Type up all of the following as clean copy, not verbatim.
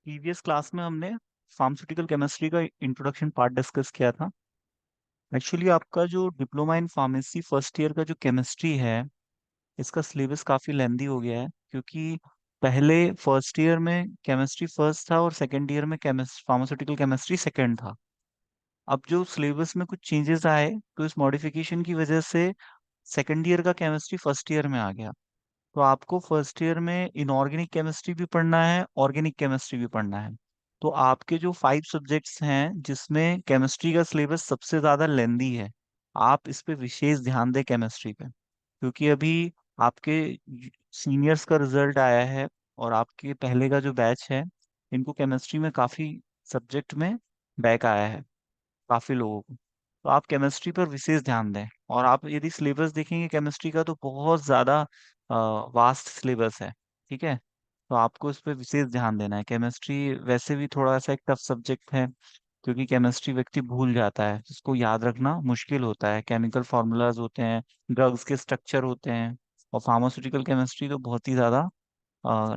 Previous class में हमने pharmaceutical chemistry का इंट्रोडक्शन पार्ट डिस्कस किया था। एक्चुअली आपका जो diploma in pharmacy first year का जो केमिस्ट्री है, इसका सिलेबस काफ़ी लेंदी हो गया है, क्योंकि पहले फर्स्ट ईयर में केमिस्ट्री फर्स्ट था और सेकेंड ईयर में फार्मास्यूटिकल केमिस्ट्री सेकेंड था। अब जो सिलेबस में कुछ चेंजेस आए, तो इस मॉडिफिकेशन की वजह से सेकेंड ईयर का केमिस्ट्री फर्स्ट ईयर में आ गया। तो आपको फर्स्ट ईयर में इनऑर्गेनिक केमिस्ट्री भी पढ़ना है, ऑर्गेनिक केमिस्ट्री भी पढ़ना है। तो आपके जो 5 सब्जेक्ट्स हैं, जिसमें केमिस्ट्री का सिलेबस सबसे ज्यादा लेंदी है, आप इस पे विशेष ध्यान दें केमिस्ट्री पे। क्योंकि अभी आपके सीनियर्स का रिजल्ट आया है और आपके पहले का जो बैच है, इनको केमिस्ट्री में काफी सब्जेक्ट में बैक आया है, काफी लोगों को। तो आप केमिस्ट्री पर विशेष ध्यान दें। और आप यदि सिलेबस देखेंगे केमिस्ट्री का, तो बहुत ज्यादा वास्ट सिलेबस है। ठीक है। तो आपको इस पर विशेष ध्यान देना है। केमिस्ट्री वैसे भी थोड़ा सा एक टफ सब्जेक्ट है, क्योंकि केमिस्ट्री व्यक्ति भूल जाता है, इसको याद रखना मुश्किल होता है। केमिकल फॉर्मूलाज होते हैं, ड्रग्स के स्ट्रक्चर होते हैं, और फार्मास्यूटिकल केमिस्ट्री तो बहुत ही ज्यादा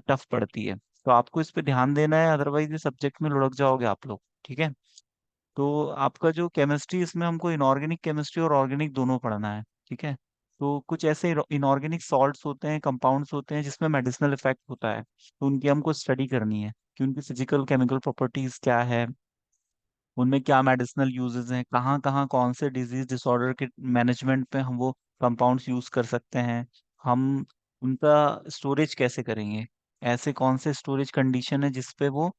टफ पड़ती है। तो आपको इस पे ध्यान देना है, अदरवाइज ये सब्जेक्ट में लुढ़क जाओगे आप लोग। ठीक है। तो आपका जो केमिस्ट्री, इसमें हमको इनऑर्गेनिक केमिस्ट्री और ऑर्गेनिक दोनों पढ़ना है। ठीक है। तो कुछ ऐसे इनऑर्गेनिक सॉल्ट्स होते हैं, कंपाउंड्स होते हैं, जिसमें मेडिसिनल इफेक्ट होता है, तो उनकी हमको स्टडी करनी है कि उनकी फिजिकल केमिकल प्रॉपर्टीज क्या है, उनमें क्या मेडिसिनल यूजेस हैं, कहाँ कहाँ कौन से डिजीज डिसऑर्डर के मैनेजमेंट पे हम वो कंपाउंड्स यूज कर सकते हैं, हम उनका स्टोरेज कैसे करेंगे, ऐसे कौन से स्टोरेज कंडीशन है जिसपे वो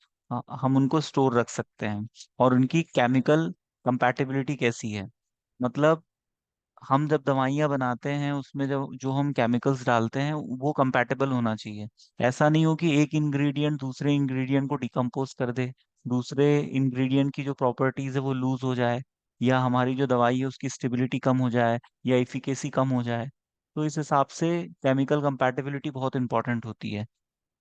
हम उनको स्टोर रख सकते हैं, और उनकी केमिकल कंपैटिबिलिटी कैसी है। मतलब हम जब दवाइयाँ बनाते हैं, उसमें जब जो हम केमिकल्स डालते हैं, वो कंपैटिबल होना चाहिए। ऐसा नहीं हो कि एक इंग्रेडिएंट दूसरे इंग्रेडिएंट को डिकम्पोज कर दे, दूसरे इंग्रेडिएंट की जो प्रॉपर्टीज है वो लूज हो जाए, या हमारी जो दवाई है उसकी स्टेबिलिटी कम हो जाए, या इफिकेसी कम हो जाए। तो इस हिसाब से केमिकल कंपैटिबिलिटी बहुत इंपॉर्टेंट होती है,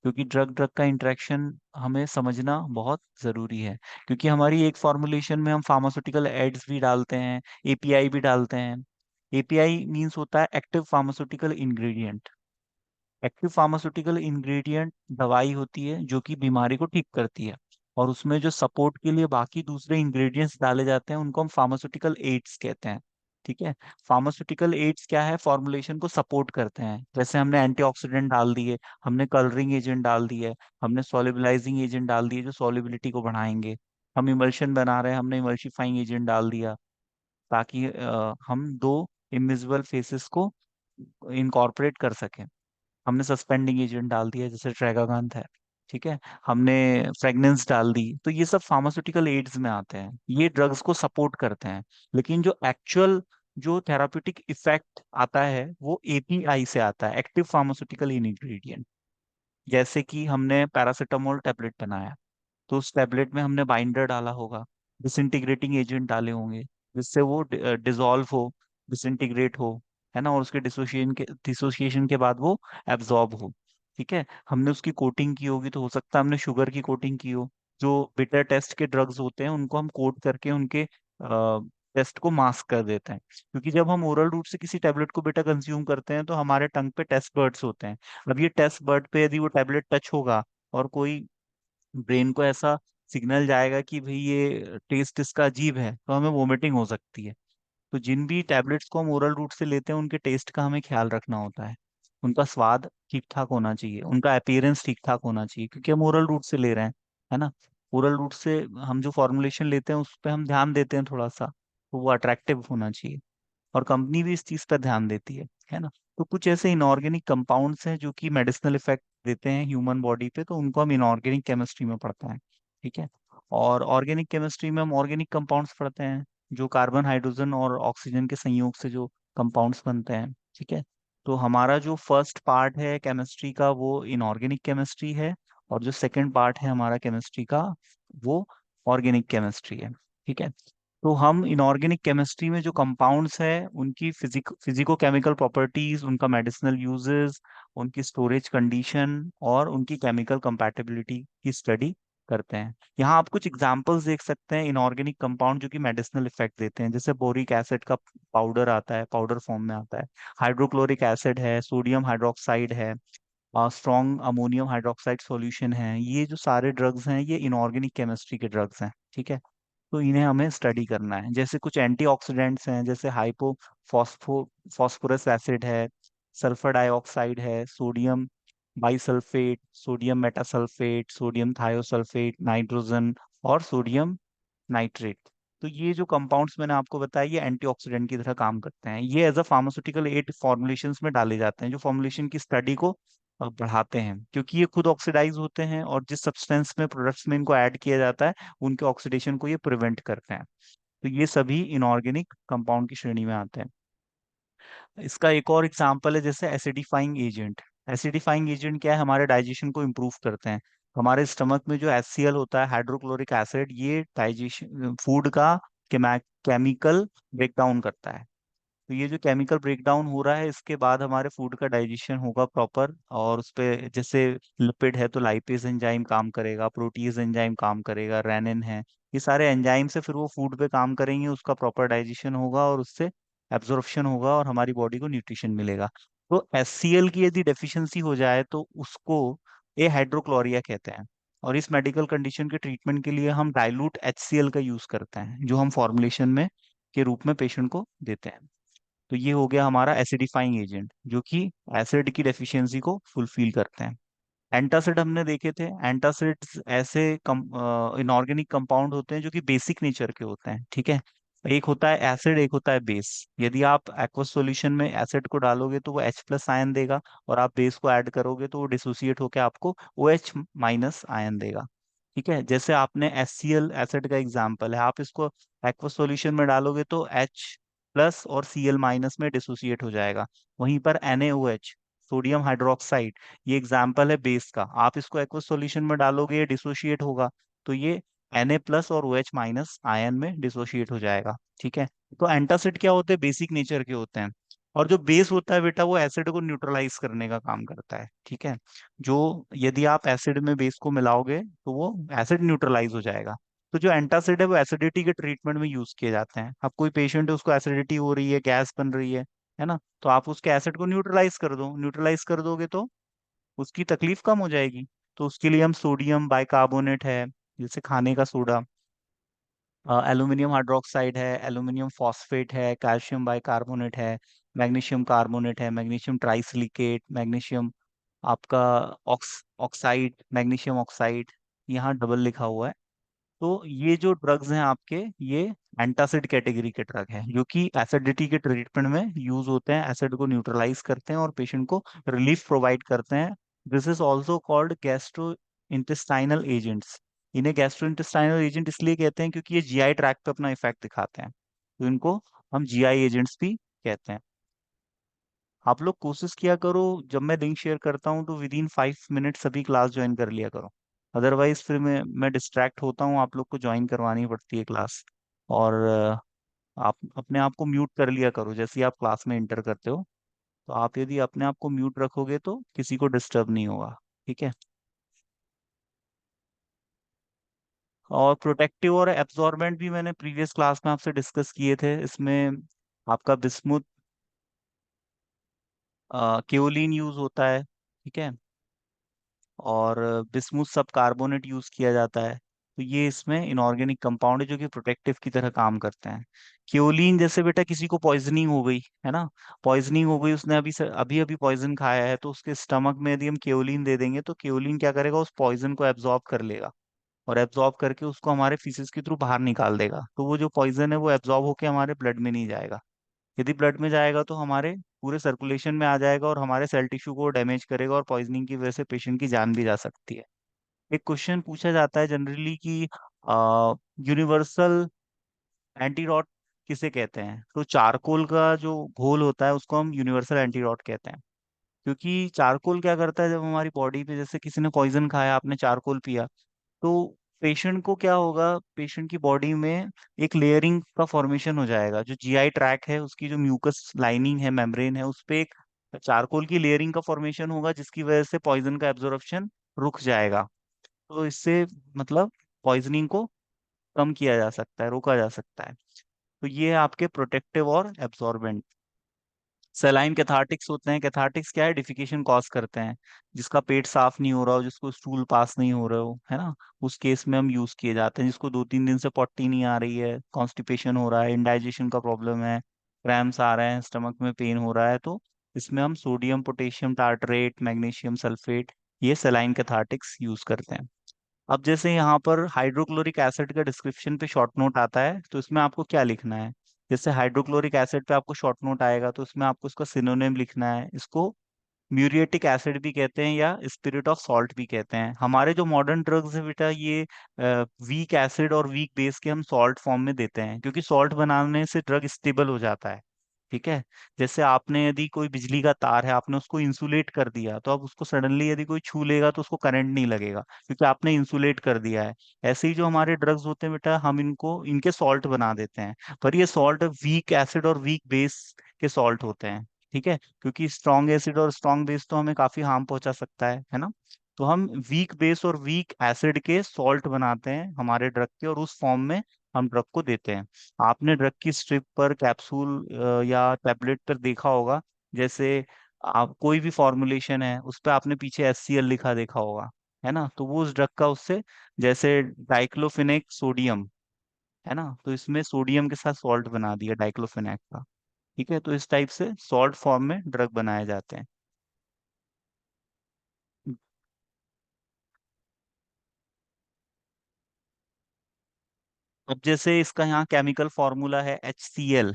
क्योंकि ड्रग ड्रग का इंटरेक्शन हमें समझना बहुत जरूरी है। क्योंकि हमारी एक फॉर्मुलेशन में हम फार्मास्यूटिकल एड्स भी डालते हैं, एपीआई भी डालते हैं। एपीआई मीन्स होता है active pharmaceutical ingredient. Active pharmaceutical ingredient दवाई होती है जो कि बीमारी को ठीक करती है, और उसमें जो सपोर्ट के लिए बाकी दूसरे इंग्रेडिएंट्स डाले जाते हैं, उनको हम फार्मास्यूटिकल एड्स कहते हैं। ठीक है। फार्मास्यूटिकल एड्स क्या है? फॉर्मुलेशन को सपोर्ट करते हैं। जैसे हमने एंटीऑक्सीडेंट डाल दिए, हमने कलरिंग एजेंट डाल दिए, हमने सॉल्युबलाइजिंग एजेंट डाल दिए जो सॉल्युबिलिटी को बढ़ाएंगे, हम इमल्शन बना रहे हैं, हमने इमल्सिफाइंग एजेंट डाल दिया, ताकि हम दो इमिजिबल फेसेस को इनकॉर्पोरेट कर सकें। हमने सस्पेंडिंग एजेंट डाल दिया, जैसे ट्रेगागांथ है। ठीक है। हमने फ्रेगनेंस डाल दी। तो ये सब फार्मास्यूटिकल एड्स में आते हैं, ये ड्रग्स को सपोर्ट करते हैं। लेकिन जो एक्चुअल जो थेराप्यूटिक इफेक्ट आता है, वो एपीआई से आता है, एक्टिव फार्मास्यूटिकल इंग्रेडिएंट। जैसे कि हमने पैरासीटामोल टेबलेट बनाया, तो उस टेबलेट में हमने बाइंडर डाला होगा, डिसइंटीग्रेटिंग एजेंट डाले होंगे, जिससे वो डिसॉल्व हो, डिसइंटीग्रेट हो, है ना, और उसके डिसोसिएशन के बाद वो एब्जॉर्ब हो। ठीक है। हमने उसकी कोटिंग की होगी, तो हो सकता है हमने शुगर की कोटिंग की हो। जो बिटर टेस्ट के ड्रग्स होते हैं, उनको हम कोट करके उनके टेस्ट को मास्क कर देते हैं। क्योंकि जब हम ओरल रूट से किसी टेबलेट को बेटा कंज्यूम करते हैं, तो हमारे टंग पे टेस्ट बर्ड्स होते हैं। अब ये टेस्ट बर्ड पे यदि वो टेबलेट टच होगा, और कोई ब्रेन को ऐसा सिग्नल जाएगा कि भाई ये टेस्ट इसका अजीब है, तो हमें वोमिटिंग हो सकती है। तो जिन भी टैबलेट्स को हम ओरल रूट से लेते हैं, उनके टेस्ट का हमें ख्याल रखना होता है। उनका स्वाद ठीक ठाक होना चाहिए, उनका अपीयरेंस ठीक ठाक होना चाहिए, क्योंकि हम ओरल रूट से ले रहे हैं, है ना। ओरल रूट से हम जो फॉर्मुलेशन लेते हैं, उस पर हम ध्यान देते हैं थोड़ा सा, तो वो अट्रैक्टिव होना चाहिए। और कंपनी भी इस चीज पर ध्यान देती है ना। तो कुछ ऐसे इनऑर्गेनिक कंपाउंड्स हैं जो कि मेडिसिनल इफेक्ट देते हैं ह्यूमन बॉडी पे, तो उनको हम इनऑर्गेनिक केमिस्ट्री में पढ़ते हैं। ठीक है। और ऑर्गेनिक केमिस्ट्री में हम ऑर्गेनिक कंपाउंड्स पढ़ते हैं, जो कार्बन हाइड्रोजन और ऑक्सीजन के संयोग से जो कंपाउंड्स बनते हैं। ठीक है। तो हमारा जो फर्स्ट पार्ट है केमिस्ट्री का, वो इनऑर्गेनिक केमिस्ट्री है, और जो सेकंड पार्ट है हमारा केमिस्ट्री का, वो ऑर्गेनिक केमिस्ट्री है। ठीक है। तो हम इनऑर्गेनिक केमिस्ट्री में जो कंपाउंड्स है, उनकी फिजिको केमिकल प्रॉपर्टीज, उनका मेडिसिनल यूजेस, उनकी स्टोरेज कंडीशन, और उनकी केमिकल कंपैटिबिलिटी की स्टडी करते हैं। यहाँ आप कुछ एग्जांपल्स देख सकते हैं इनऑर्गेनिक कंपाउंड जो कि मेडिसिनल इफेक्ट देते हैं। जैसे बोरिक एसिड का पाउडर आता है, पाउडर फॉर्म में आता है। हाइड्रोक्लोरिक एसिड है, सोडियम हाइड्रोक्साइड है, स्ट्रॉन्ग अमोनियम हाइड्रोक्साइड सॉल्यूशन है। ये जो सारे ड्रग्स हैं ये इनऑर्गेनिक केमिस्ट्री के ड्रग्स हैं, ठीक है। तो इन्हें हमें स्टडी करना है। जैसे कुछ एंटीऑक्सीडेंट्स हैं, जैसे हाइपो फॉस्फो फॉस्फोरस एसिड है, सल्फर डाइऑक्साइड है, sodium bisulphate, sodium metasulphate, sodium thiosulphate, nitrogen और सोडियम नाइट्रेट। तो ये जो कंपाउंड्स मैंने आपको बताया ये एंटीऑक्सीडेंट की तरह काम करते हैं। ये as a pharmaceutical aid formulations में डाले जाते हैं, जो फॉर्मुलेशन की स्टडी को बढ़ाते हैं, क्योंकि ये खुद ऑक्सीडाइज होते हैं और जिस सब्सटेंस में प्रोडक्ट्स में इनको ऐड किया जाता है उनके ऑक्सीडेशन को ये प्रिवेंट करते हैं। तो ये सभी इनऑर्गेनिक कंपाउंड की श्रेणी में आते हैं। इसका एक और एग्जांपल है जैसे एसिडिफाइंग एजेंट। एसिडिफाइंग एजेंट क्या है, हमारे डाइजेशन को इम्प्रूव करते हैं। हमारे स्टमक में जो HCl होता है, हाइड्रोक्लोरिक एसिड, ये डाइजेशन फूड का केमिकल ब्रेक डाउन करता है। तो ये जो केमिकल ब्रेकडाउन हो रहा है इसके बाद हमारे फूड का डाइजेशन होगा प्रॉपर, और उस पे जैसे लिपिड है तो लाइपेज एंजाइम काम करेगा, प्रोटीज एंजाइम काम करेगा, रेनिन है, ये सारे एंजाइम से फिर वो फूड पे काम करेंगे, उसका प्रॉपर डाइजेशन होगा और उससे एब्जॉर्प्शन होगा और हमारी बॉडी को न्यूट्रिशन मिलेगा। तो HCl की यदि डेफिशिएंसी हो जाए तो उसको ए हाइड्रोक्लोरिया कहते हैं। और इस मेडिकल कंडीशन के ट्रीटमेंट के लिए हम डाइल्यूट HCl का यूज करते हैं, जो हम फॉर्मुलेशन में के रूप में पेशेंट को देते हैं। तो ये हो गया हमारा एसिडिफाइंग एजेंट, जो कि एसिड की डेफिशिएंसी को फुलफिल करते हैं। एंटासिड हमने देखे थे। एंटासिड्स ऐसे इनऑर्गेनिक कंपाउंड होते हैं जो कि बेसिक नेचर के होते हैं, ठीक है। एक होता है एसिड, एक होता है बेस। यदि आप एक्वस सॉल्यूशन में एसिड को डालोगे तो वो H+ आयन देगा, और आप बेस को ऐड करोगे तो वो डिसोसिएट होकर आपको OH- आयन देगा, ठीक है। जैसे आपने HCl एसिड का एग्जाम्पल है, आप इसको एक्वस सॉल्यूशन में डालोगे तो H+ और Cl- में डिसोसिएट हो जाएगा। वहीं पर NaOH, सोडियम हाइड्रोक्साइड, ये एग्जाम्पल है बेस का, आप इसको एक्वस सॉल्यूशन में डालोगे ये डिसोशिएट होगा, तो ये Na+ और OH- आयन में डिसोशिएट हो जाएगा, ठीक है। तो एंटासिड क्या होते हैं, बेसिक नेचर के होते हैं। और जो बेस होता है बेटा वो एसिड को न्यूट्रलाइज करने का काम करता है, ठीक है। जो यदि आप एसिड में बेस को मिलाओगे तो वो एसिड न्यूट्रलाइज हो जाएगा। तो जो एंटासिड है वो एसिडिटी के ट्रीटमेंट में यूज किए जाते हैं। अब कोई पेशेंट है उसको एसिडिटी हो रही है, गैस बन रही है ना, तो आप उसके एसिड को न्यूट्रलाइज कर दो, न्यूट्रलाइज कर दोगे तो उसकी तकलीफ कम हो जाएगी। तो उसके लिए हम सोडियम बाइकार्बोनेट है, जैसे खाने का सोडा, एल्यूमिनियम हाइड्रोक्साइड है, एल्यूमिनियम फॉस्फेट है, कैल्शियम बाइकार्बोनेट है, मैग्नीशियम कार्बोनेट है, मैग्नीशियम ट्राइसिलिकेट, मैग्नीशियम आपका ऑक्साइड, मैग्नीशियम ऑक्साइड, यहाँ डबल लिखा हुआ है। तो ये जो ड्रग्स हैं आपके, ये एंटासिड कैटेगरी के ड्रग हैं, जो कि एसिडिटी के ट्रीटमेंट में यूज होते हैं, एसिड को न्यूट्रलाइज करते हैं और पेशेंट को रिलीफ प्रोवाइड करते हैं। This is also called gastro intestinal agents. इन्हें गैस्ट्रो इंटेस्टाइनल एजेंट इसलिए कहते हैं क्योंकि ये GI ट्रैक्ट पे अपना इफेक्ट दिखाते हैं, तो इनको हम GI एजेंट्स भी कहते हैं। आप लोग कोशिश किया करो, जब मैं लिंक शेयर करता हूँ तो विद इन 5 मिनट सभी क्लास ज्वाइन कर लिया करो। अदरवाइज फिर मैं डिस्ट्रैक्ट होता हूँ, आप लोग को ज्वाइन करवानी पड़ती है क्लास। और आप अपने आप को म्यूट कर लिया करो जैसे ही आप क्लास में इंटर करते हो। तो आप यदि अपने आप को म्यूट रखोगे तो किसी को डिस्टर्ब नहीं होगा, ठीक है। और प्रोटेक्टिव और एब्जॉर्बेंट भी मैंने प्रीवियस क्लास में आपसे डिस्कस किए थे। इसमें आपका बिस्मुथ केओलिन यूज होता है, ठीक है। और बिस्मुथ सब कार्बोनेट यूज किया जाता है। तो ये इसमें इनऑर्गेनिक कंपाउंड है जो कि प्रोटेक्टिव की तरह काम करते हैं। क्योलिन जैसे बेटा किसी को पॉइजनिंग हो गई है ना, पॉइजनिंग हो गई, उसने अभी अभी पॉइजन खाया है, तो उसके स्टमक में यदि हम क्योलिन दे देंगे तो क्योलिन क्या करेगा, उस पॉइजन को एब्जॉर्ब कर लेगा, और एब्जॉर्ब करके उसको हमारे फीसिस के थ्रू बाहर निकाल देगा। तो वो जो पॉइजन है वो एब्जॉर्ब होके हमारे ब्लड में नहीं जाएगा। यदि ब्लड में जाएगा तो हमारे पूरे सर्कुलेशन में आ जाएगा और हमारे सेल टिश्यू को डैमेज करेगा, और पॉइजनिंग की वजह से पेशेंट की जान भी जा सकती है। एक क्वेश्चन पूछा जाता है जनरली कि यूनिवर्सल एंटीडोट किसे कहते हैं, तो चारकोल का जो घोल होता है उसको हम यूनिवर्सल एंटीडोट कहते हैं। क्योंकि चारकोल क्या करता है, जब हमारी बॉडी पे जैसे किसी ने पॉइजन खाया, आपने चारकोल पिया, तो पेशेंट को क्या होगा, पेशेंट की बॉडी में एक लेयरिंग का फॉर्मेशन हो जाएगा। जो GI ट्रैक है उसकी जो म्यूकस लाइनिंग है, मेम्ब्रेन है, उस पे एक चारकोल की लेयरिंग का फॉर्मेशन होगा, जिसकी वजह से पॉइजन का एब्जॉर्प्शन रुक जाएगा। तो इससे मतलब पॉइजनिंग को कम किया जा सकता है, रोका जा सकता है। तो ये है आपके प्रोटेक्टिव और एब्जॉर्बेंट। सेलाइन कैथार्टिक्स होते हैं। कैथार्टिक्स क्या है, डिफिकेशन कॉज करते हैं। जिसका पेट साफ नहीं हो रहा हो, जिसको स्टूल पास नहीं हो रहा हो, है ना, उस केस में हम यूज किए जाते हैं। जिसको 2-3 दिन से पॉटी नहीं आ रही है, कॉन्स्टिपेशन हो रहा है, इंडाइजेशन का प्रॉब्लम है, क्रैम्स आ रहे हैं, स्टमक में पेन हो रहा है, तो इसमें हम sodium potassium tartrate, magnesium sulphate, ये सेलाइन कैथार्टिक्स यूज करते हैं। अब जैसे यहाँ पर हाइड्रोक्लोरिक एसिड का डिस्क्रिप्शन पे शॉर्ट नोट आता है, तो इसमें आपको क्या लिखना है। जैसे हाइड्रोक्लोरिक एसिड पे आपको शॉर्ट नोट आएगा, तो इसमें आपको इसका सिनोनिम लिखना है। इसको म्यूरिएटिक एसिड भी कहते हैं या स्पिरिट ऑफ सॉल्ट भी कहते हैं। हमारे जो मॉडर्न ड्रग्स है बेटा, ये वीक एसिड और वीक बेस के हम सॉल्ट फॉर्म में देते हैं, क्योंकि सॉल्ट बनाने से ड्रग स्टेबल हो जाता है। ठीक है। जैसे आपने यदि कोई बिजली का तार है, आपने उसको इंसुलेट कर दिया, तो अब उसको सडनली यदि कोई छू लेगा तो उसको करंट नहीं लगेगा, क्योंकि आपने इंसुलेट कर दिया है। ऐसे ही जो हमारे ड्रग्स होते हैं बेटा, हम इनको इनके सॉल्ट बना देते हैं, पर ये सॉल्ट वीक एसिड और वीक बेस के सॉल्ट होते हैं। ठीक है, क्योंकि स्ट्रॉन्ग एसिड और स्ट्रॉन्ग बेस तो हमें काफी हार्म पहुंचा सकता है ना। तो हम वीक बेस और वीक एसिड के सॉल्ट बनाते हैं हमारे ड्रग के, और उस फॉर्म में हम ड्रग को देते हैं। आपने ड्रग की स्ट्रिप पर, कैप्सूल या टैबलेट पर देखा होगा, जैसे आप कोई भी फॉर्मुलेशन है उस पर आपने पीछे HCl लिखा देखा होगा, है ना, तो वो उस ड्रग का उससे, जैसे डाइक्लोफिनेक सोडियम, है ना, तो इसमें सोडियम के साथ सॉल्ट बना दिया डाइक्लोफिनेक का। ठीक है, तो इस टाइप से सॉल्ट फॉर्म में ड्रग बनाए जाते हैं। अब जैसे इसका यहाँ केमिकल फॉर्मूला है HCl,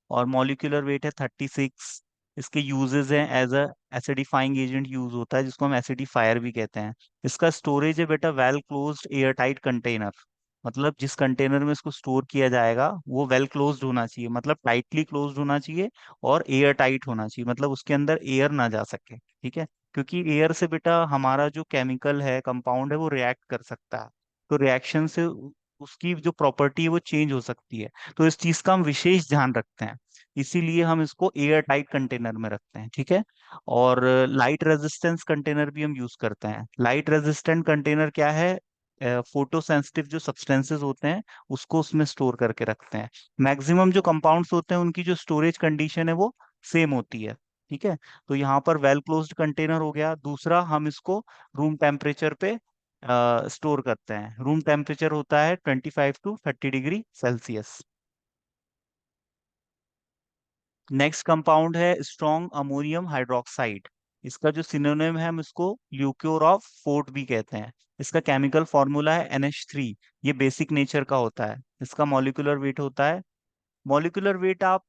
और मॉलिक्यूलर वेट है 36। इसके यूजेस हैं, as a acidifying agent use होता है, जिसको हम एसिडिफायर भी कहते हैं। इसका स्टोरेज है बेटा well closed air tight container. मतलब जिस कंटेनर में इसको स्टोर किया जाएगा वो वेल क्लोज्ड होना चाहिए, मतलब टाइटली क्लोज्ड होना चाहिए, और एयर टाइट होना चाहिए, मतलब उसके अंदर एयर ना जा सके। ठीक है, क्योंकि एयर से बेटा हमारा जो केमिकल है, कंपाउंड है, वो रिएक्ट कर सकता है। तो रिएक्शन से उसकी जो प्रॉपर्टी है वो चेंज हो सकती है। तो इस चीज का हम विशेष ध्यान रखते हैं, इसीलिए हम इसको एयर टाइट कंटेनर में रखते हैं। ठीक है। और लाइट रेजिस्टेंस कंटेनर भी हम यूज करते हैं। लाइट रेजिस्टेंट कंटेनर क्या है, फोटो सेंसिटिव जो सब्सटेंसेस होते हैं उसको उसमें स्टोर करके रखते हैं। मैक्सिमम जो कंपाउंड्स होते हैं उनकी जो स्टोरेज कंडीशन है वो सेम होती है। ठीक है, तो यहाँ पर वेल क्लोज्ड कंटेनर हो गया। दूसरा, हम इसको रूम टेम्परेचर पे स्टोर करते हैं। रूम टेम्परेचर होता है 25 to 30 degree Celsius. Next compound है स्ट्रॉन्ग अमोनियम हाइड्रोक्साइड। इसका जो सिनोनिम है, हम इसको ल्यूक्योर ऑफ फोर्ट भी कहते हैं। इसका केमिकल फॉर्मूला है NH3। ये बेसिक नेचर का होता है। इसका मॉलिक्यूलर वेट होता है, मॉलिक्यूलर वेट आप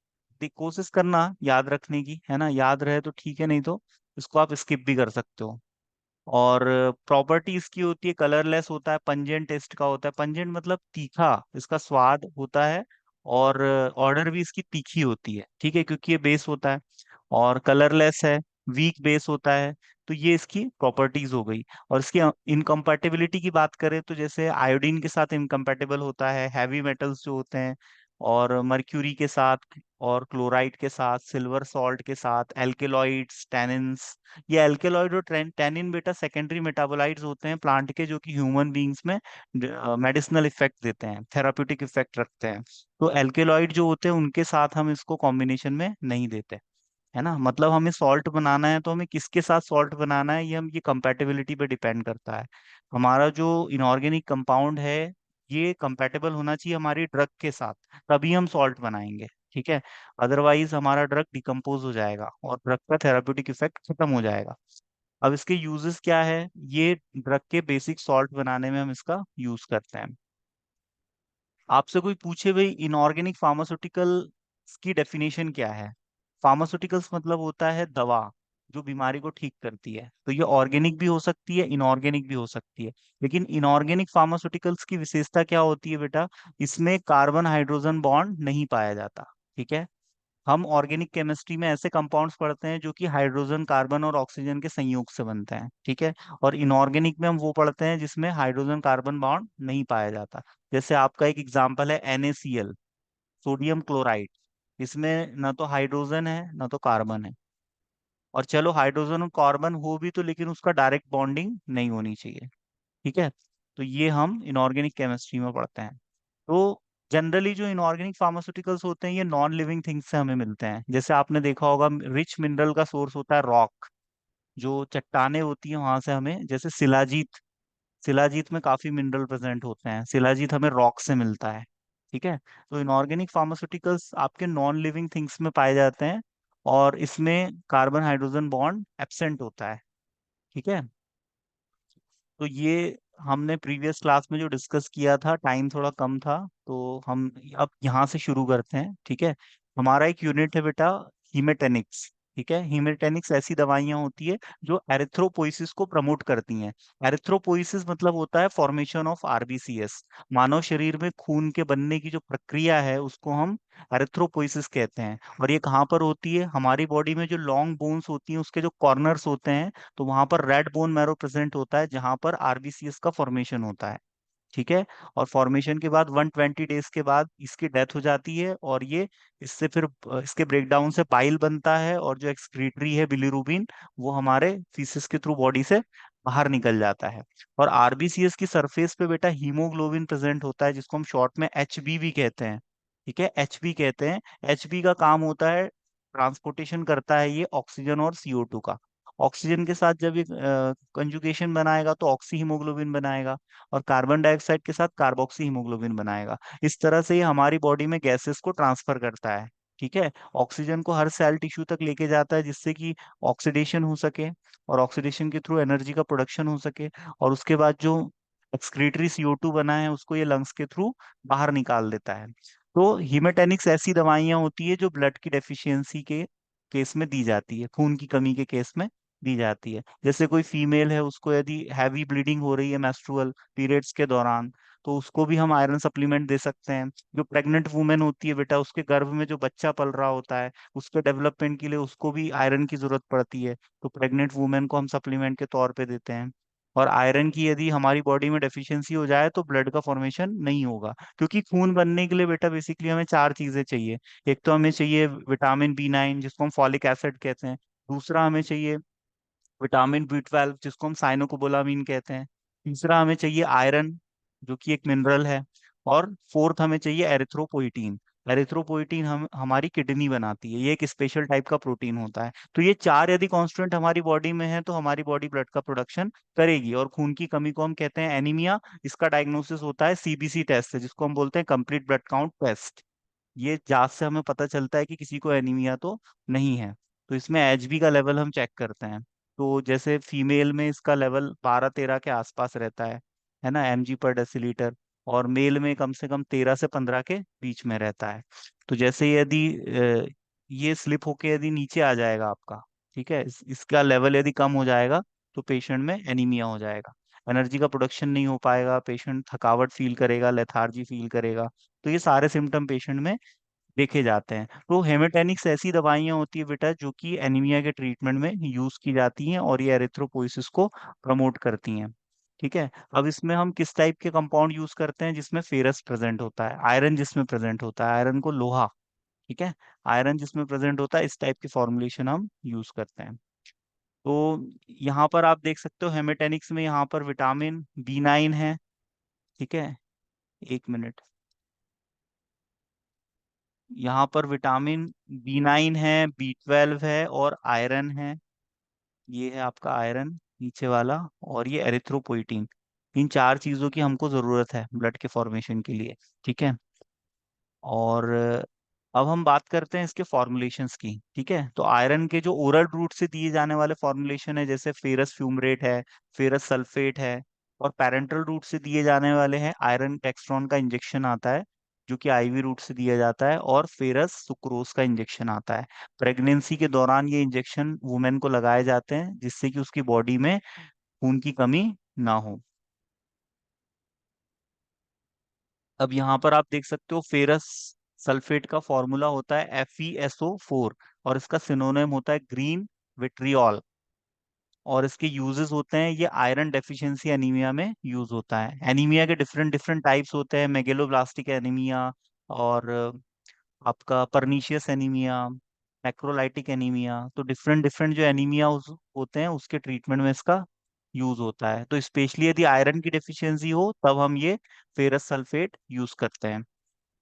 कोशिश करना याद रखने की, है ना, याद रहे तो ठीक है, नहीं तो इसको आप स्किप भी कर सकते हो। और प्रॉपर्टी इसकी होती है, कलरलेस होता है, पंजेंट टेस्ट का होता है। पंजेंट मतलब तीखा, इसका स्वाद होता है। और ऑर्डर भी इसकी तीखी होती है, ठीक है, क्योंकि ये बेस होता है। और कलरलेस है, वीक बेस होता है। तो ये इसकी प्रॉपर्टीज हो गई। और इसकी इनकम्पैटिबिलिटी की बात करें तो जैसे आयोडीन के साथ इनकम्पैटिबल होता है, हैवी मेटल्स जो होते हैं, और मर्क्यूरी के साथ, और क्लोराइड के साथ, सिल्वर सॉल्ट के साथ, एल्केलॉइड्स, टैनिन्स। ये एल्केलॉइड और टैनिन बेटा सेकेंडरी मेटाबोलाइट्स होते हैं प्लांट के, जो कि ह्यूमन बींग्स में मेडिसिनल इफेक्ट देते हैं, थेराप्यूटिक इफेक्ट रखते हैं। तो एल्केलॉइड जो होते हैं उनके साथ हम इसको कॉम्बिनेशन में नहीं देते, है ना। मतलब हमें सॉल्ट बनाना है तो हमें किसके साथ सॉल्ट बनाना है, ये कंपैटिबिलिटी पे डिपेंड करता है। हमारा जो इनऑर्गेनिक कंपाउंड है, ये कंपैटिबल होना चाहिए हमारी ड्रग के साथ, तभी हम सॉल्ट बनाएंगे। ठीक है, अदरवाइज हमारा ड्रग डिकम्पोज हो जाएगा और ड्रग का थेराप्यूटिक इफेक्ट खत्म हो जाएगा। अब इसके यूजेस क्या है, ये ड्रग के बेसिक सॉल्ट बनाने में हम इसका यूज करते हैं। आपसे कोई पूछे भाई इनऑर्गेनिक फार्मास्यूटिकल की डेफिनेशन क्या है। फार्मास्यूटिकल्स मतलब होता है दवा, जो बीमारी को ठीक करती है। तो ये ऑर्गेनिक भी हो सकती है, इनऑर्गेनिक भी हो सकती है। लेकिन इनऑर्गेनिक फार्मास्यूटिकल्स की विशेषता क्या होती है बेटा, इसमें कार्बन हाइड्रोजन बॉन्ड नहीं पाया जाता। ठीक है, हम ऑर्गेनिक केमिस्ट्री में ऐसे कंपाउंड्स पढ़ते हैं जो कि हाइड्रोजन, कार्बन और ऑक्सीजन के संयोग से बनते हैं। ठीक है, और इनऑर्गेनिक में हम वो पढ़ते हैं जिसमें हाइड्रोजन कार्बन बॉन्ड नहीं पाया जाता। जैसे आपका एक एग्जांपल है NaCl, सोडियम क्लोराइड। इसमें ना तो हाइड्रोजन है ना तो कार्बन है। और चलो हाइड्रोजन और कार्बन हो भी तो, लेकिन उसका डायरेक्ट बॉन्डिंग नहीं होनी चाहिए। ठीक है, तो ये हम इनऑर्गेनिक केमिस्ट्री में पढ़ते हैं। तो जनरली जो इनऑर्गेनिक फार्मास्यूटिकल्स होते हैं ये नॉन लिविंग थिंग्स से हमें मिलते हैं। जैसे आपने देखा होगा रिच मिनरल का सोर्स होता है रॉक, जो चट्टाने होती हैं वहां से हमें, जैसे शिलाजीत, शिलाजीत में काफी मिनरल प्रेजेंट होते हैं, शिलाजीत हमें रॉक से मिलता है। ठीक है। तो इनऑर्गेनिक फार्मास्यूटिकल्स आपके नॉन लिविंग थिंग्स में पाए जाते हैं, और इसमें कार्बन हाइड्रोजन बॉन्ड एब्सेंट होता है। ठीक है। तो ये हमने प्रीवियस क्लास में जो डिस्कस किया था, टाइम थोड़ा कम था, तो हम अब यहाँ से शुरू करते हैं। ठीक है। हमारा एक यूनिट है बेटा, हीमेटेनिक्स। ठीक है। हीमेटेनिक्स ऐसी दवाइयाँ होती है जो एरिथ्रोपोइसिस को प्रमोट करती हैं। एरिथ्रोपोइसिस मतलब होता है फॉर्मेशन ऑफ आरबीसीएस। मानव शरीर में खून के बनने की जो प्रक्रिया है उसको हम एरिथ्रोपोइसिस कहते हैं। और ये कहाँ पर होती है? हमारी बॉडी में जो लॉन्ग बोन्स होती हैं उसके जो कॉर्नर्स होते हैं, तो वहां पर रेड बोन मैरो प्रेजेंट होता है जहां पर आरबीसीएस का फॉर्मेशन होता है। ठीक है। और फॉर्मेशन के बाद 120 डेज के बाद इसकी डेथ हो जाती है, और ये इससे फिर इसके ब्रेकडाउन से पाइल बनता है, और जो एक्सक्रीटरी है बिलीरुबिन, वो हमारे फीसिस के थ्रू बॉडी से बाहर निकल जाता है। और आरबीसीएस की सरफेस पे बेटा हीमोग्लोबिन प्रेजेंट होता है, जिसको हम शॉर्ट में एचबी भी कहते हैं। ठीक है, एचबी कहते हैं। एचबी का काम होता है, ट्रांसपोर्टेशन करता है ये ऑक्सीजन और CO2 का। ऑक्सीजन के साथ जब ये कंजुगेशन बनाएगा तो ऑक्सी हीमोग्लोबिन बनाएगा, और कार्बन डाइऑक्साइड के साथ कार्बोक्सी हीमोग्लोबिन बनाएगा। इस तरह से ये हमारी बॉडी में गैसेस को ट्रांसफर करता है। ठीक है। ऑक्सीजन को हर सेल टिश्यू तक लेके जाता है, जिससे कि ऑक्सीडेशन हो सके, और ऑक्सीडेशन के थ्रू एनर्जी का प्रोडक्शन हो सके, और उसके बाद जो एक्सक्रीटरी CO2 बना है उसको ये लंग्स के थ्रू बाहर निकाल देता है। तो हीमेटेनिक्स ऐसी दवाइयां होती है जो ब्लड की डेफिशिएंसी के केस में दी जाती है, खून की कमी के केस में दी जाती है। जैसे कोई फीमेल है, उसको यदि हैवी ब्लीडिंग हो रही है मेंस्ट्रुअल पीरियड्स के दौरान, तो उसको भी हम आयरन सप्लीमेंट दे सकते हैं। जो प्रेग्नेंट वुमेन होती है बेटा, उसके गर्भ में जो बच्चा पल रहा होता है, उसके डेवलपमेंट के लिए उसको भी आयरन की जरूरत पड़ती है, तो प्रेग्नेंट वुमेन को हम सप्लीमेंट के तौर पे देते हैं। और आयरन की यदि हमारी बॉडी में डेफिशिएंसी हो जाए तो ब्लड का फॉर्मेशन नहीं होगा, क्योंकि खून बनने के लिए बेटा बेसिकली हमें चार चीजें चाहिए। एक तो हमें चाहिए विटामिन B9, जिसको हम फॉलिक एसिड कहते हैं। दूसरा हमें चाहिए विटामिन B12, जिसको हम साइनोकोबालामिन कहते हैं। तीसरा हमें चाहिए आयरन, जो कि एक मिनरल है। और फोर्थ हमें चाहिए एरिथ्रोपोइटीन। एरिथ्रोपोइटीन हम हमारी किडनी बनाती है, ये एक स्पेशल टाइप का प्रोटीन होता है। तो ये चार यदि कांस्टेंट हमारी बॉडी में है तो हमारी बॉडी ब्लड का प्रोडक्शन करेगी। और खून की कमी को हम कहते हैं एनीमिया। इसका डायग्नोसिस होता है CBC टेस्ट से, जिसको हम बोलते हैं कंप्लीट ब्लड काउंट टेस्ट। ये जांच से हमें पता चलता है कि किसी को एनीमिया तो नहीं है। तो इसमें HB का लेवल हम चेक करते हैं। तो जैसे फीमेल में इसका लेवल 12-13 के आसपास रहता है ना, mg/डेसिलीटर। और मेल में कम से कम 13 से 15 के बीच में रहता है। तो जैसे यदि ये स्लिप होके यदि नीचे आ जाएगा आपका, ठीक है, इसका लेवल यदि कम हो जाएगा, तो पेशेंट में एनीमिया हो जाएगा। एनर्जी का प्रोडक्शन नहीं हो पाएगा, पेशेंट थकावट फील करेगा, लेथार्जी फील करेगा। तो ये सारे सिम्टम पेशेंट में देखे जाते हैं। तो हेमेटेनिक्स ऐसी दवाइयां होती है बेटा जो कि एनीमिया के ट्रीटमेंट में यूज की जाती हैं, और ये एरिथ्रोपोइसिस को प्रमोट करती हैं। ठीक है। अब इसमें हम किस टाइप के कंपाउंड यूज करते हैं? जिसमें फेरस प्रेजेंट होता है, आयरन जिसमें प्रेजेंट होता है, आयरन को लोहा, ठीक है, आयरन जिसमें प्रेजेंट होता है, इस टाइप की फॉर्मुलेशन हम यूज करते हैं। तो यहाँ पर आप देख सकते हो हेमेटेनिक्स में यहाँ पर विटामिन B9 है। ठीक है, एक मिनट। यहाँ पर विटामिन B9 है, B12 है, और आयरन है। ये है आपका आयरन नीचे वाला, और ये एरिथ्रोपोइटीन। इन चार चीजों की हमको जरूरत है ब्लड के फॉर्मेशन के लिए। ठीक है। और अब हम बात करते हैं इसके फॉर्मुलेशंस की। ठीक है। तो आयरन के जो ओरल रूट से दिए जाने वाले फॉर्मुलेशन है, जैसे फेरस फ्यूमरेट है, फेरस सल्फेट है। और पैरेंटल रूट से दिए जाने वाले हैं, आयरन टेक्स्ट्रॉन का इंजेक्शन आता है, जो कि IV रूट से दिया जाता है, और फेरस सुक्रोज का इंजेक्शन आता है। प्रेगनेंसी के दौरान ये इंजेक्शन वुमेन को लगाए जाते हैं, जिससे कि उसकी बॉडी में खून की कमी ना हो। अब यहाँ पर आप देख सकते हो फेरस सल्फेट का फॉर्मूला होता है FeSO4, और इसका सिनोनिम होता है ग्रीन विट्रियोल। और इसके यूजेस होते हैं, ये आयरन डेफिशिएंसी एनीमिया में यूज होता है। एनीमिया के डिफरेंट डिफरेंट टाइप्स होते हैं, मेगेलोब्लास्टिक एनीमिया, और आपका परनीशियस एनीमिया, मैक्रोलाइटिक एनीमिया। तो डिफरेंट डिफरेंट जो एनीमिया होते हैं उसके ट्रीटमेंट में इसका यूज होता है। तो स्पेशली यदि आयरन की डेफिशिएंसी हो तब हम ये फेरस सल्फेट यूज करते हैं।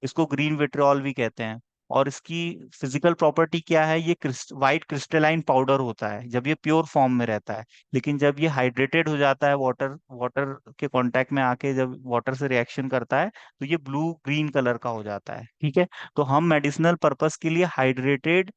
इसको ग्रीन विट्रियोल भी कहते हैं। और इसकी फिजिकल प्रॉपर्टी क्या है, ये वाइट क्रिस्टलाइन पाउडर होता है जब ये प्योर फॉर्म में रहता है। लेकिन जब ये हाइड्रेटेड हो जाता है, वाटर वाटर के कांटेक्ट में आके जब वाटर से रिएक्शन करता है, तो ये ब्लू ग्रीन कलर का हो जाता है। ठीक है। तो हम मेडिसिनल पर्पस के लिए हाइड्रेटेड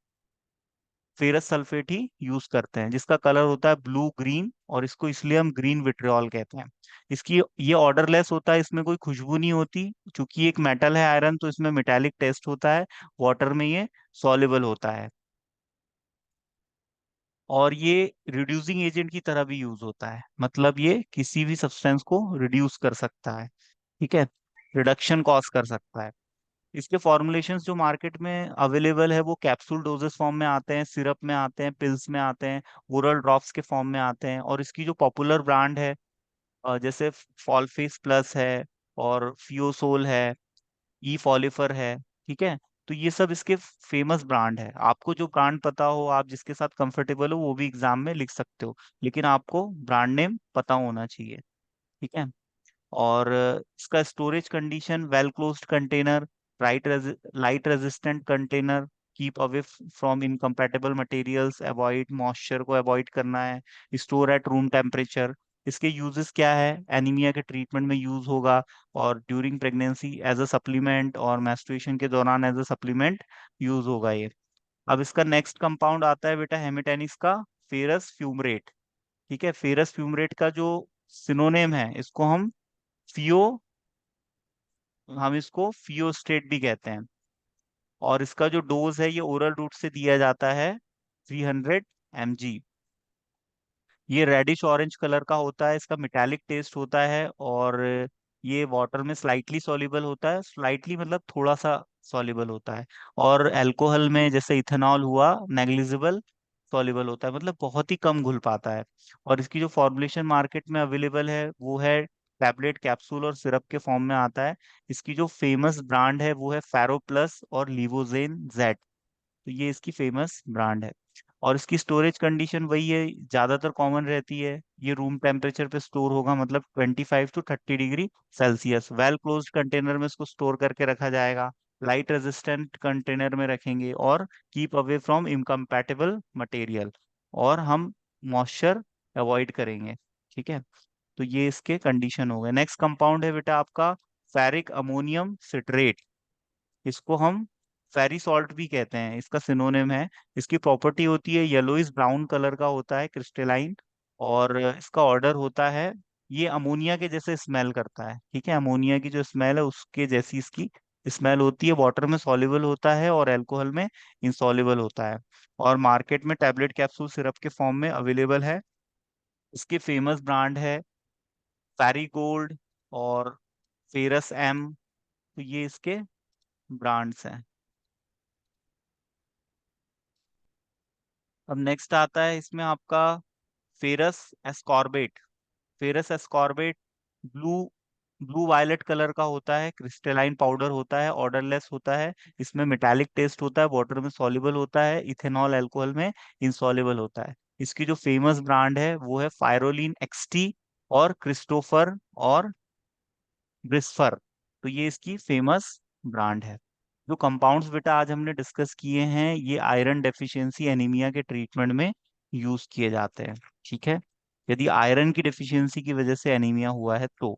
फेरस सल्फेट ही यूज करते हैं, जिसका कलर होता है ब्लू ग्रीन, और इसको इसलिए हम ग्रीन विट्रियोल कहते हैं। इसकी ये ऑर्डरलेस होता है, इसमें कोई खुशबू नहीं होती। चूंकि एक मेटल है आयरन, तो इसमें मेटालिक टेस्ट होता है। वाटर में ये सॉल्युबल होता है। और ये रिड्यूसिंग एजेंट की तरह भी यूज होता है, मतलब ये किसी भी सब्सटेंस को रिड्यूस कर सकता है। ठीक है। रिडक्शन कॉज कर सकता है। इसके फॉर्मुलेशंस जो मार्केट में अवेलेबल है, वो कैप्सूल डोजेस फॉर्म में आते हैं, सिरप में आते हैं, पिल्स में आते हैं, ओरल ड्रॉप्स के फॉर्म में आते हैं। और इसकी जो पॉपुलर ब्रांड है, जैसे फॉलफेस प्लस है, और फियोसोल है, ई फॉलिफर है। ठीक है। तो ये सब इसके फेमस ब्रांड है। आपको जो ब्रांड पता हो, आप जिसके साथ कंफर्टेबल हो, वो भी एग्जाम में लिख सकते हो, लेकिन आपको ब्रांड नेम पता होना चाहिए। ठीक है। और इसका storage condition, well closed container, light resistant container, keep away from incompatible materials, avoid moisture को अवॉइड करना है, स्टोर एट रूम टेम्परेचर। इसके यूजेस क्या है, एनीमिया के ट्रीटमेंट में यूज होगा, और during pregnancy as a supplement, और मैस्ट्रुएशन के दौरान एज अ सप्लीमेंट यूज होगा ये। अब इसका नेक्स्ट कंपाउंड आता है बेटा हेमिटेनिस का, फेरस फ्यूमरेट। ठीक है। फेरस फ्यूमरेट का जो सिनोनेम है, इसको फियो हम इसको फियोस्टेट भी कहते हैं। और इसका जो डोज है, ये ओरल रूट से दिया जाता है, 300 mg। ये रेडिश ऑरेंज कलर का होता है, इसका मेटालिक टेस्ट होता है, और ये वाटर में स्लाइटली सॉल्युबल होता है, स्लाइटली मतलब थोड़ा सा सॉल्युबल होता है। और अल्कोहल में जैसे इथेनॉल हुआ, नेग्लिजिबल सॉल्युबल होता है, मतलब बहुत ही कम घुल पाता है। और इसकी जो फॉर्मुलेशन मार्केट में अवेलेबल है, वो है टैबलेट, कैप्सूल और सिरप के फॉर्म में आता है। इसकी जो फेमस ब्रांड है, वो है फेरो प्लस और लिवोजेन जेड। तो ये इसकी फेमस ब्रांड है। और इसकी स्टोरेज कंडीशन वही है, ज्यादातर कॉमन रहती है। ये रूम टेम्परेचर पे स्टोर होगा, मतलब 25 to 30 degree Celsius. Well closed container में इसको स्टोर करके रखा जाएगा। लाइट रेजिस्टेंट कंटेनर में रखेंगे, और keep away from incompatible material, और हम मॉइस्चर अवॉइड करेंगे। ठीक है। तो ये इसके कंडीशन हो गए। नेक्स्ट कंपाउंड है बेटा आपका फेरिक अमोनियम सिट्रेट। इसको हम फेरी सॉल्ट भी कहते हैं, इसका सिनोनिम है। इसकी प्रॉपर्टी होती है येलोइस ब्राउन कलर का होता है, क्रिस्टलाइन। और इसका ऑर्डर होता है, ये अमोनिया के जैसे स्मेल करता है। ठीक है। अमोनिया की जो स्मेल है, उसके जैसी इसकी स्मेल होती है। वाटर में सॉल्युबल होता है, और अल्कोहल में इंसॉल्युबल होता है। और मार्केट में टैबलेट, कैप्सूल, सिरप के फॉर्म में अवेलेबल है। इसके फेमस ब्रांड है फेरी गोल्ड और फेरस एम। तो ये इसके ब्रांड्स हैं। अब नेक्स्ट आता है इसमें आपका ferrous ascorbate. Ferrous ascorbate blue blue violet colour का होता है, क्रिस्टलाइन पाउडर होता है, ऑर्डरलेस होता है। इसमें मेटालिक टेस्ट होता है, वाटर में सॉल्युबल होता है, इथेनॉल अल्कोहल में इंसॉल्युबल होता है। इसकी जो फेमस ब्रांड है, वो है फायरोलिन एक्सटी और क्रिस्टोफर और ब्रिस्फर। तो ये इसकी फेमस ब्रांड है। जो कंपाउंड्स बेटा आज हमने डिस्कस किए हैं, ये आयरन डेफिशिएंसी एनीमिया के ट्रीटमेंट में यूज किए जाते हैं। ठीक है। यदि आयरन की डेफिशिएंसी की वजह से एनीमिया हुआ है तो,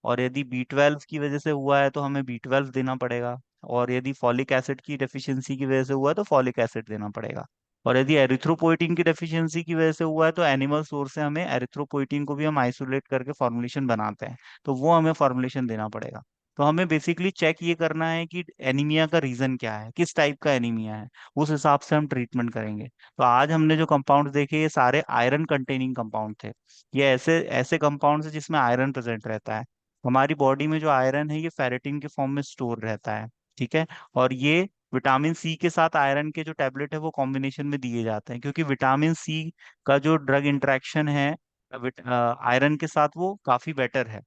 और यदि B12 की वजह से हुआ है, तो हमें B12 देना पड़ेगा। और यदि फॉलिक एसिड की डेफिशिएंसी की वजह से हुआ है, तो फॉलिक एसिड देना पड़ेगा। और यदि एरिथ्रोपोइटिन की डेफिशिएंसी की वजह से हुआ है, तो एनिमल सोर्स से हमें एरिथ्रोपोइटिन को भी हम आइसोलेट करके फॉर्मुलेशन बनाते हैं, तो वो हमें फॉर्मुलेशन देना पड़ेगा। तो हमें बेसिकली चेक ये करना है कि एनीमिया का रीजन क्या है, किस टाइप का एनीमिया है, उस हिसाब से हम ट्रीटमेंट करेंगे। तो आज हमने जो कंपाउंड देखे, ये सारे आयरन कंटेनिंग कंपाउंड थे। ये ऐसे ऐसे कंपाउंड है जिसमें आयरन प्रेजेंट रहता है। हमारी बॉडी में जो आयरन है, ये फेरेटिन के फॉर्म में स्टोर रहता है। ठीक है। और ये विटामिन सी के साथ आयरन के जो टैबलेट है, वो कॉम्बिनेशन में दिए जाते हैं, क्योंकि विटामिन सी का जो ड्रग इंटरेक्शन है आयरन के साथ, वो काफी बेटर है।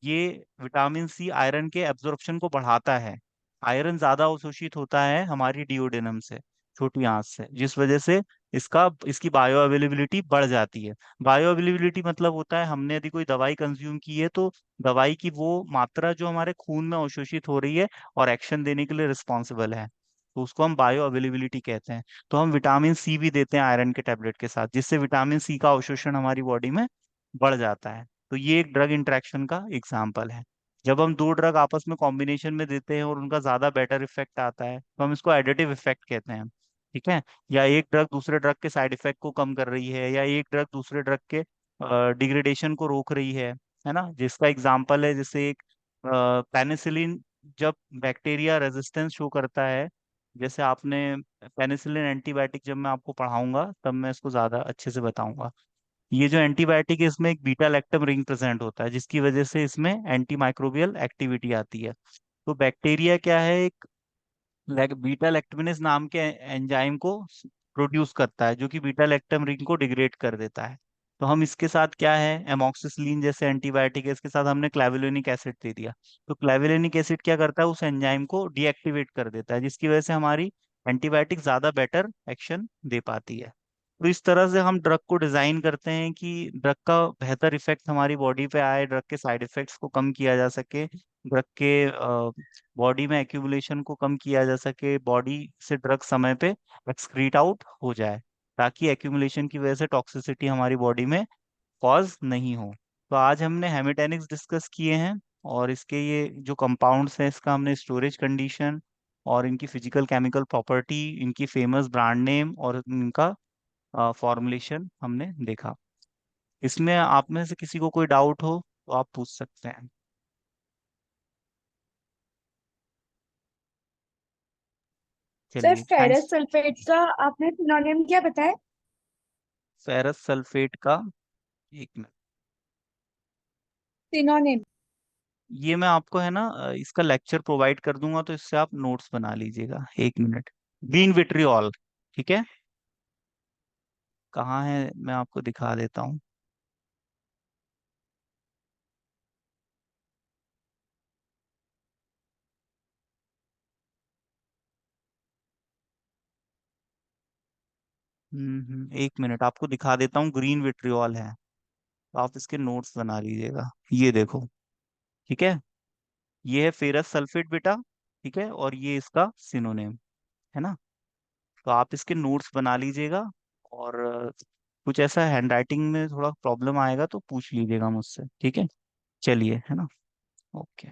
ये विटामिन सी आयरन के एब्जॉर्प्शन को बढ़ाता है। आयरन ज्यादा अवशोषित होता है हमारी डिओडेनम से। छोटी आंत से, जिस वजह से इसकी बायो अवेलेबिलिटी बढ़ जाती है। बायो अवेलेबिलिटी मतलब होता है हमने यदि कोई दवाई कंज्यूम की है तो दवाई की वो मात्रा जो हमारे खून में अवशोषित हो रही है और एक्शन देने के लिए रिस्पॉन्सिबल है, तो उसको हम बायो अवेलेबिलिटी कहते हैं। तो हम विटामिन सी भी देते हैं आयरन के टेबलेट के साथ, जिससे विटामिन सी का अवशोषण हमारी बॉडी में बढ़ जाता है। तो ये एक ड्रग इंटरेक्शन का एग्जाम्पल है। जब हम दो ड्रग आपस में कॉम्बिनेशन में देते हैं और उनका ज्यादा बेटर इफेक्ट आता है तो हम इसको एडिटिव इफेक्ट कहते हैं। ठीक है। या एक ड्रग दूसरे ड्रग के साइड इफेक्ट को कम कर रही है, या एक ड्रग दूसरे ड्रग के डिग्रेडेशन को रोक रही है ना। जिसका एग्जाम्पल है जैसे एक पेनिसिलिन, जब बैक्टीरिया रेजिस्टेंस शो करता है, जैसे आपने पेनिसिलिन एंटीबायोटिक, जब मैं आपको पढ़ाऊंगा तब मैं इसको ज्यादा अच्छे से बताऊंगा। ये जो एंटीबायोटिक है इसमें एक बीटा लैक्टम रिंग प्रेजेंट होता है, जिसकी वजह से इसमें एंटी माइक्रोबियल एक्टिविटी आती है। तो बैक्टीरिया क्या है, एक बीटा लैक्टमिनेज नाम के एंजाइम को प्रोड्यूस करता है, जो कि बीटा लैक्टम रिंग को डिग्रेड कर देता है। तो हम इसके साथ क्या है, एमोक्सिसिलिन जैसे एंटीबायोटिक है, इसके साथ हमने क्लेविलोनिक एसिड दे दिया। तो क्लेविलोनिक एसिड क्या करता है, उस एंजाइम को डीएक्टिवेट कर देता है, जिसकी वजह से हमारी एंटीबायोटिक ज्यादा बेटर एक्शन दे पाती है। तो इस तरह से हम ड्रग को डिजाइन करते हैं कि ड्रग का बेहतर इफेक्ट हमारी बॉडी पे आए, ड्रग के साइड इफेक्ट्स को कम किया जा सके, ड्रग के बॉडी में एक्यूमुलेशन को कम किया जा सके, बॉडी से ड्रग समय पे एक्सक्रीट आउट हो जाए, ताकि एक्यूमुलेशन की वजह से टॉक्सिसिटी हमारी बॉडी में कॉज नहीं हो। तो आज हमने हेमिटेनिक्स डिस्कस किए हैं, और इसके ये जो कंपाउंड्स हैं इसका हमने स्टोरेज कंडीशन और इनकी फिजिकल केमिकल प्रॉपर्टी, इनकी फेमस ब्रांड नेम और इनका फॉर्मुलेशन हमने देखा। इसमें आप में से किसी को कोई डाउट हो तो आप पूछ सकते हैं। सर चलिए, थैंक्स। फेरस सल्फेट का आपने सिनोनिम क्या बताया? फेरस सल्फेट का, एक मिनट, सिनोनिम। ये मैं आपको है ना इसका लेक्चर प्रोवाइड कर दूंगा, तो इससे आप नोट्स बना लीजिएगा। एक मिनट। Green vitriol. ठीक है। कहाँ है, मैं आपको दिखा देता हूँ। एक मिनट, आपको दिखा देता हूँ। ग्रीन विट्रियोल है, तो आप इसके नोट्स बना लीजिएगा। ये देखो। ठीक है। ये है फेरस सल्फेट बेटा। ठीक है, और ये इसका सिनोनिम है ना। तो आप इसके नोट्स बना लीजिएगा, और कुछ ऐसा हैंड राइटिंग में थोड़ा प्रॉब्लम आएगा तो पूछ लीजिएगा मुझसे। ठीक है। चलिए, है ना। ओके।